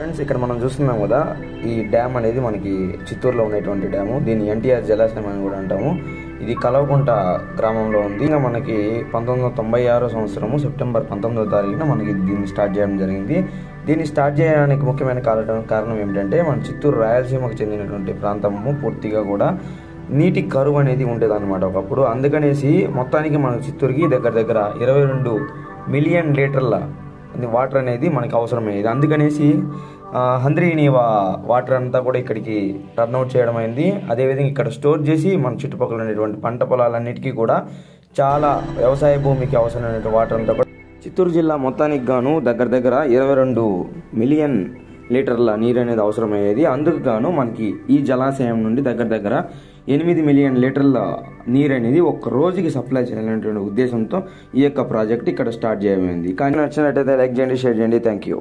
Friends, ఇక్కడ మనం చూస్తున్నాం కదా, ఈ డ్యామ్ అనేది మనకి చిత్తూరులో ఉన్నటువంటి డ్యాము. దీన్ని ఎన్టీఆర్ జలాశయం అని కూడా అంటాము. ఇది కలవకుంట గ్రామంలో ఉంది. ఇంకా మనకి 1996 సంవత్సరము సెప్టెంబర్ 19వ తారీఖున మనకి దీన్ని స్టార్ట్ చేయడం జరిగింది. దీన్ని స్టార్ట్ చేయడానికి ముఖ్యమైన కారణం ఏమిటంటే, మన చిత్తూరు రాయలసీమకు చెందినటువంటి ప్రాంతము పూర్తిగా కూడా నీటి కరువు అనేది ఉండేదన్నమాట ఒకప్పుడు. అందుకనేసి మొత్తానికి మన చిత్తూరుకి దగ్గర 22 మిలియన్ లీటర్ల వాటర్ అనేది మనకి అవసరమయ్యేది. అందుకనేసి హంద్రీనీవా వాటర్ అంతా కూడా ఇక్కడికి టర్న్అవుట్ చేయడం అయింది. అదేవిధంగా ఇక్కడ స్టోర్ చేసి మన చుట్టుపక్కల ఉండేటువంటి పంట పొలాలన్నిటికీ కూడా చాలా వ్యవసాయ భూమికి అవసరమైనటువంటి వాటర్ అంతా కూడా చిత్తూరు జిల్లా మొత్తానికి గాను దగ్గర 22 మిలియన్ లీటర్ల నీరు అనేది అవసరమయ్యేది. అందుకు గాను మనకి ఈ జలాశయం నుండి దగ్గర 8 మిలియన్ లీటర్ల నీరు అనేది ఒక్క రోజుకి సప్లై చేయాలనేటువంటి ఉద్దేశంతో ఈ యొక్క ప్రాజెక్ట్ ఇక్కడ స్టార్ట్ చేయమైంది. కానీ నచ్చినట్టయితే లైక్ చేయండి, షేర్ చేయండి. Thank you.